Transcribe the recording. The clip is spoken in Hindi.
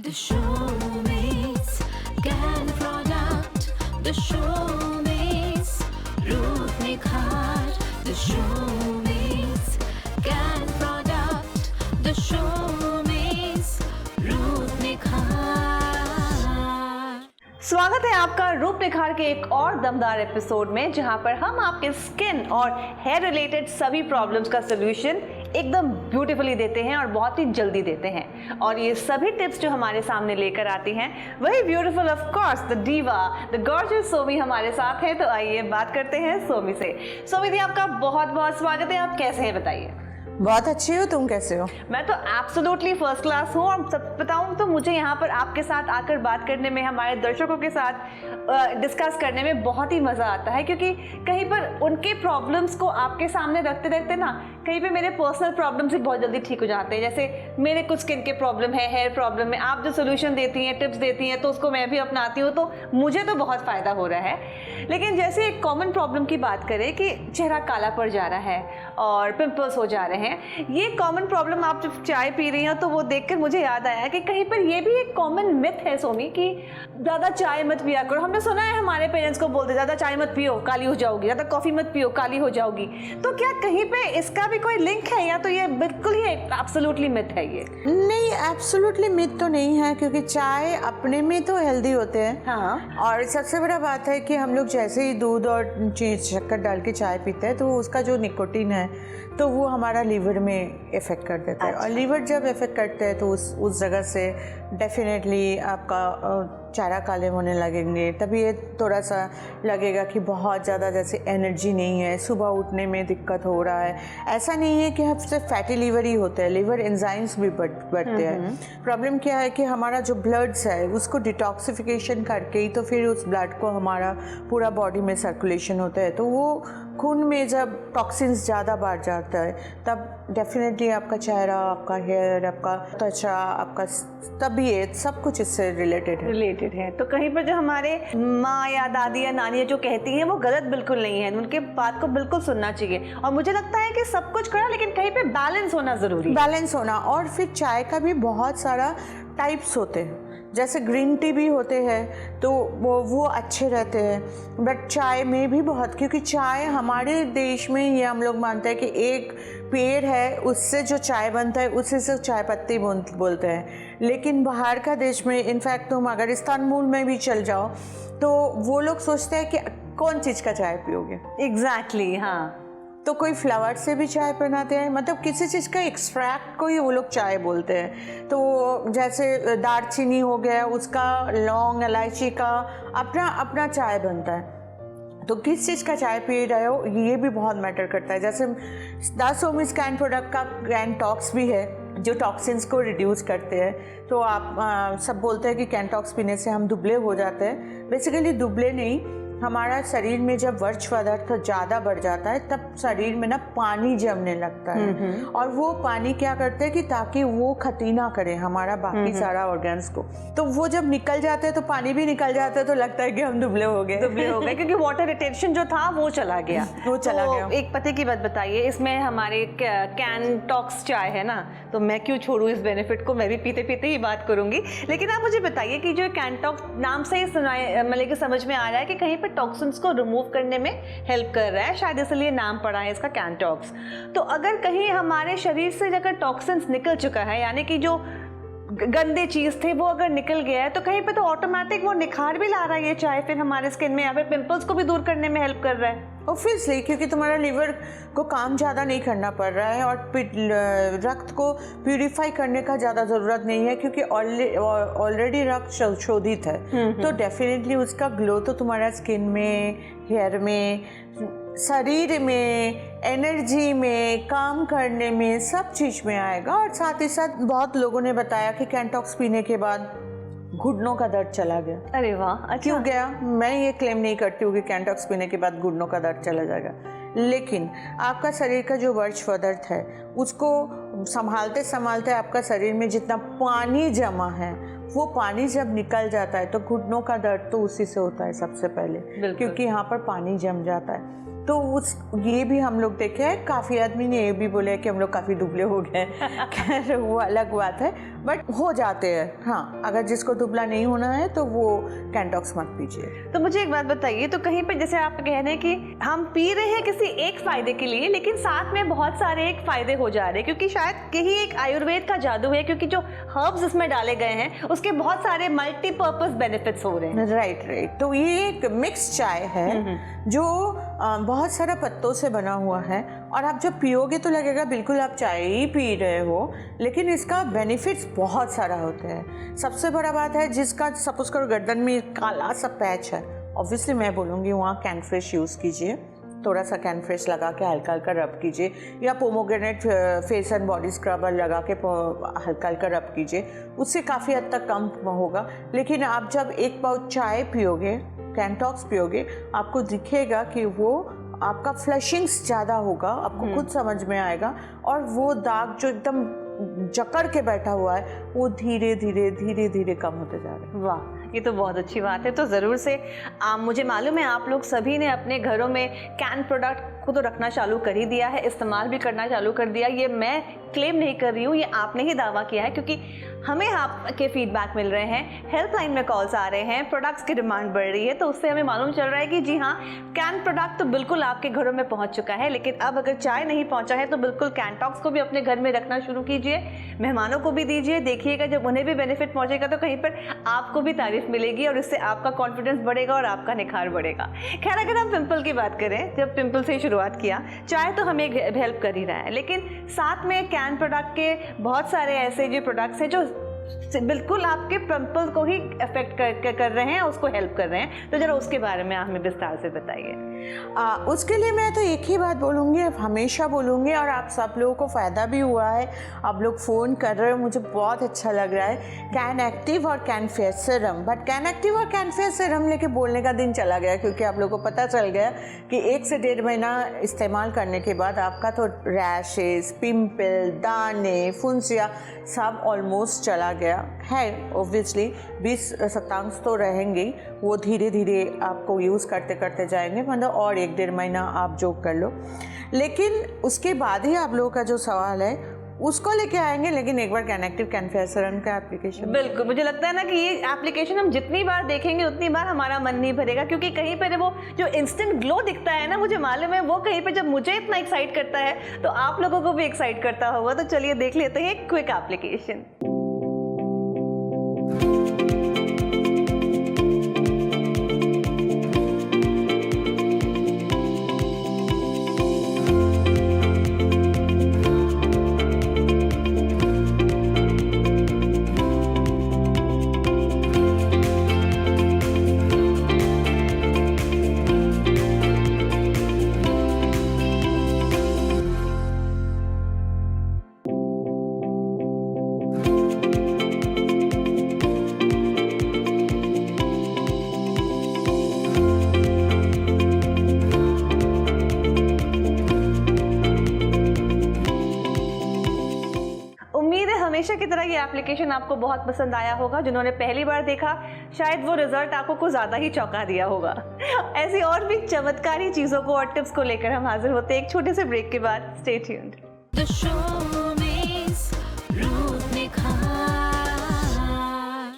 The showmates can product. The showmates Ruth Nikhar. The showmates can product. The showmates Ruth Nikhar. स्वागत है आपका रूप निखार के एक और दमदार एपिसोड में, जहां पर हम आपके स्किन और हेयर रिलेटेड सभी प्रॉब्लम्स का सोल्यूशन एकदम ब्यूटीफुली देते हैं और बहुत ही जल्दी देते हैं। और ये सभी टिप्स जो हमारे सामने लेकर आती हैं वही beautiful of course the diva the gorgeous Somy हमारे साथ है। तो आइए बात करते हैं सोमी से। सोमी दी, आपका बहुत बहुत स्वागत है। आप कैसे हैं बताइए? बहुत अच्छी हो, तुम कैसे हो? मैं तो एब्सोल्युटली फर्स्ट क्लास हूँ। और सब बताऊँ तो मुझे यहाँ पर आपके साथ आकर बात करने में, हमारे दर्शकों के साथ डिस्कस करने में बहुत ही मज़ा आता है, क्योंकि कहीं पर उनके प्रॉब्लम्स को आपके सामने रखते रखते ना कहीं पे मेरे पर्सनल प्रॉब्लम्स भी बहुत जल्दी ठीक हो जाते हैं। जैसे मेरे कुछ स्किन के प्रॉब्लम है, हेयर प्रॉब्लम है, आप जो सोल्यूशन देती हैं, टिप्स देती हैं, तो उसको मैं भी अपनाती हूँ, तो मुझे तो बहुत फ़ायदा हो रहा है। लेकिन जैसे एक कॉमन प्रॉब्लम की बात करें कि चेहरा काला पड़ जा रहा है और पिंपल्स हो जा रहे हैं, ये कॉमन प्रॉब्लम आप जब चाय पी रही हैं तो वो देखकर मुझे याद आया कि कहीं पर ये भी एक कॉमन मिथ है सोमी कि ज़्यादा चाय मत पिया करो। हमने सुना है हमारे पेरेंट्स को बोलते ज़्यादा चाय मत पियो काली हो जाओगी, ज़्यादा कॉफ़ी मत पियो काली हो जाओगी। तो क्या कहीं पे इसका भी कोई लिंक है, या तो ये बिल्कुल ही एब्सोल्युटली मिथ है? ये नहीं, एब्सोल्युटली मिथ तो नहीं है, क्योंकि चाय अपने में तो हेल्दी होते हैं। हाँ। और सबसे बड़ा बात है कि हम लोग जैसे ही दूध और चीज़ शक्कर डाल के चाय पीते हैं तो उसका जो निकोटीन है तो वो हमारा लीवर में इफ़ेक्ट कर देता है। और लीवर जब इफ़ेक्ट करते हैं तो उस जगह से डेफिनेटली आपका चेहरा काले होने लगेंगे। तभी ये थोड़ा सा लगेगा कि बहुत ज़्यादा जैसे एनर्जी नहीं है, सुबह उठने में दिक्कत हो रहा है। ऐसा नहीं है कि हम सिर्फ फैटी लीवर ही होते हैं, लीवर एंजाइम्स भी बढ़ते हैं। प्रॉब्लम क्या है कि हमारा जो ब्लड्स है उसको डिटॉक्सिफिकेशन करके ही तो फिर उस ब्लड को हमारा पूरा बॉडी में सर्कुलेशन होता है। तो वो खून में जब टॉक्सिन्स ज़्यादा बढ़ जाता है तब डेफिनेटली आपका चेहरा, आपका हेयर, आपका त्वचा, आपका तबीयत सब कुछ इससे रिलेटेड है। तो कहीं पर जो हमारे माँ या दादी या नानी जो कहती हैं वो गलत बिल्कुल नहीं है, उनके बात को बिल्कुल सुनना चाहिए। और मुझे लगता है कि सब कुछ करा, लेकिन कहीं पे बैलेंस होना ज़रूरी है। बैलेंस होना। और फिर चाय का भी बहुत सारा टाइप्स होते हैं, जैसे ग्रीन टी भी होते हैं तो वो अच्छे रहते हैं। बट चाय में भी बहुत, क्योंकि चाय हमारे देश में ये हम लोग मानते हैं कि एक पेड़ है उससे जो चाय बनता है उसी से चाय पत्ती बोलते हैं। लेकिन बाहर का देश में, इनफैक्ट तुम अगर इस्तांबुल में भी चल जाओ तो वो लोग सोचते हैं कि कौन चीज़ का चाय पियोगे। एग्जैक्टली, हाँ। तो कोई फ्लावर से भी चाय बनाते हैं, मतलब किसी चीज़ का एक्सट्रैक्ट को ही वो लोग चाय बोलते हैं। तो जैसे दालचीनी हो गया, उसका लौंग, इलायची का अपना अपना चाय बनता है। तो किस चीज़ का चाय पी रहे हो ये भी बहुत मैटर करता है। जैसे द सोमीज कैन प्रोडक्ट का कैनटॉक्स भी है जो टॉक्सिन्स को रिड्यूस करते हैं। तो आप सब बोलते हैं कि कैनटॉक्स पीने से हम दुबले हो जाते हैं। बेसिकली दुबले नहीं, हमारा शरीर में जब वर्ज्य पदार्थ ज़्यादा बढ़ जाता है तब शरीर में ना पानी जमने लगता है। और वो पानी क्या करते हैं कि ताकि वो क्षति ना करे हमारा बाकी सारा ऑर्गन्स को। तो वो जब निकल जाते हैं तो पानी भी निकल जाता है, तो लगता है कि हम दुबले हो गए क्योंकि वाटर रिटेंशन जो था वो चला गया। गया। एक पते की बात बताइए, इसमें हमारे कैनटॉक्स चाय है ना, तो मैं क्यों छोड़ूं इस बेनिफिट को, मैं भी पीते पीते ही बात करूंगी। लेकिन आप मुझे बताइए कि जो कैनटॉक्स नाम से ही मतलब कि समझ में आ रहा है कि कहीं पर टॉक्सिन्स को रिमूव करने में हेल्प कर रहा है, शायद इसलिए नाम पड़ा है इसका कैनटॉक्स। तो अगर कहीं हमारे शरीर से अगर टॉक्सिन्स निकल चुका है, यानी कि जो गंदे चीज़ थे वो अगर निकल गया है, तो कहीं पे तो ऑटोमेटिक वो निखार भी ला रहा है ये चाय फिर हमारे स्किन में, या फिर पिंपल्स को भी दूर करने में हेल्प कर रहा है। ऑब्वियसली, क्योंकि तुम्हारा लीवर को काम ज़्यादा नहीं करना पड़ रहा है और रक्त को प्यूरिफाई करने का ज़्यादा ज़रूरत नहीं है, क्योंकि ऑलरेडी रक्त शोधित है। तो डेफिनेटली उसका ग्लो तो तुम्हारा स्किन में, हेयर में, शरीर में, एनर्जी में, काम करने में, सब चीज़ में आएगा। और साथ ही साथ बहुत लोगों ने बताया कि कैनटॉक्स पीने के बाद घुटनों का दर्द चला गया। अरे वाह, अच्छा। क्यों गया? मैं ये क्लेम नहीं करती हूँ कि कैनटॉक्स पीने के बाद घुटनों का दर्द चला जाएगा, लेकिन आपका शरीर का जो वर्ज्य पदार्थ है उसको संभालते संभालते आपका शरीर में जितना पानी जमा है वो पानी जब निकल जाता है तो घुटनों का दर्द तो उसी से होता है सबसे पहले, क्योंकि यहाँ पर पानी जम जाता है। तो उस ये भी हम लोग देखे हैं, काफ़ी आदमी ने ये भी बोला है कि हम लोग काफ़ी दुबले हो गए खैर वो अलग बात है, बट हो जाते हैं। हाँ, अगर जिसको दुबला नहीं होना है तो वो कैंटॉक्स मत पीजिए। तो मुझे एक बात बताइए, तो कहीं पे जैसे आप कह रहे हैं कि हम पी रहे हैं किसी एक फ़ायदे के लिए, लेकिन साथ में बहुत सारे एक फ़ायदे हो जा रहे हैं, क्योंकि शायद यही एक आयुर्वेद का जादू है, क्योंकि जो हर्ब्स इसमें डाले गए हैं उसके बहुत सारे मल्टीपर्पज़ बेनिफिट्स हो रहे हैं। राइट। तो ये एक मिक्स चाय है जो बहुत सारा पत्तों से बना हुआ है, और आप जब पियोगे तो लगेगा बिल्कुल आप चाय ही पी रहे हो, लेकिन इसका बेनिफिट्स बहुत सारा होते हैं। सबसे बड़ा बात है, जिसका सपोज करो गर्दन में काला सा पैच है, ऑब्वियसली मैं बोलूँगी वहाँ कैनफ्रेश यूज़ कीजिए, थोड़ा सा कैनफ्रेश लगा के हल्का हल्का रब कीजिए, या pomegranate face and body scrubber लगा के हल्का हल्का रब कीजिए, उससे काफ़ी हद तक कम होगा। लेकिन आप जब एक पाउच चाय पियोगे, कैंटॉक्स पियोगे, आपको दिखेगा कि वो आपका फ्लशिंग्स ज़्यादा होगा, आपको खुद समझ में आएगा, और वो दाग जो एकदम जकड़ के बैठा हुआ है वो धीरे धीरे कम होते जा रहे हैं। वाह, ये तो बहुत अच्छी बात है। तो ज़रूर से मुझे मालूम है आप लोग सभी ने अपने घरों में कैन प्रोडक्ट को तो रखना चालू कर ही दिया है, इस्तेमाल भी करना चालू कर दिया। ये मैं क्लेम नहीं कर रही हूँ, ये आपने ही दावा किया है, क्योंकि हमें आपके फीडबैक मिल रहे हैं, हेल्पलाइन में कॉल्स आ रहे हैं, प्रोडक्ट्स की डिमांड बढ़ रही है, तो उससे हमें मालूम चल रहा है कि जी हाँ, कैन प्रोडक्ट तो बिल्कुल आपके घरों में पहुँच चुका है। लेकिन अब अगर चाय नहीं पहुँचा है तो बिल्कुल कैंटॉक्स को भी अपने घर में रखना शुरू कीजिए, मेहमानों को भी दीजिए, देखिएगा जब उन्हें भी बेनिफिट पहुँचेगा तो कहीं पर आपको भी तारीफ मिलेगी, और इससे आपका कॉन्फिडेंस बढ़ेगा और आपका निखार बढ़ेगा। खैर, अगर हम पिंपल की बात करें, जब पिंपल से ही शुरुआत किया, चाय तो हमें हेल्प कर ही रहा है, लेकिन साथ में कैन प्रोडक्ट के बहुत सारे ऐसे जो प्रोडक्ट्स हैं जो बिल्कुल आपके पिंपल को ही अफेक्ट कर रहे हैं, उसको हेल्प कर रहे हैं। तो जरा उसके बारे में आप हमें विस्तार से बताइए। उसके लिए मैं तो एक ही बात बोलूँगी, हमेशा बोलूँगी, और आप सब लोगों को फ़ायदा भी हुआ है, आप लोग फ़ोन कर रहे हो, मुझे बहुत अच्छा लग रहा है। कैन एक्टिव और can face serum, but can active और कैन फेस सीरम लेके बोलने का दिन चला गया, क्योंकि आप लोगों को पता चल गया कि 1 से 1.5 महीना इस्तेमाल करने के बाद आपका तो रैशेस, पिंपल, दाने, फुंसिया सब ऑलमोस्ट चला गया है। ऑब्वियसली 20 शतांश तो रहेंगे, वो धीरे धीरे आपको यूज़ करते करते जाएंगे, मतलब और 1-1.5 महीना आप जो कर लो, लेकिन उसके बाद ही आप लोगों का जो सवाल है उसको लेके आएंगे। लेकिन एक बार can active can face serum का एप्लीकेशन, बिल्कुल, मुझे लगता है ना कि ये एप्लीकेशन हम जितनी बार देखेंगे उतनी बार हमारा मन नहीं भरेगा, क्योंकि कहीं पर वो जो इंस्टेंट ग्लो दिखता है ना, मुझे मालूम है वो कहीं पे जब मुझे इतना एक्साइट करता है तो आप लोगों को भी एक्साइट करता होगा। तो चलिए देख लेते हैं एक क्विक एप्लीकेशन। हमेशा की तरह ये एप्लीकेशन आपको बहुत पसंद आया होगा। जिन्होंने पहली बार देखा शायद वो रिजल्ट आपको कुछ ज़्यादा ही चौंका दिया होगा। ऐसी और भी चमत्कारी चीज़ों को और टिप्स को लेकर हम हाजिर होते हैं एक छोटे से ब्रेक के बाद। Stay tuned.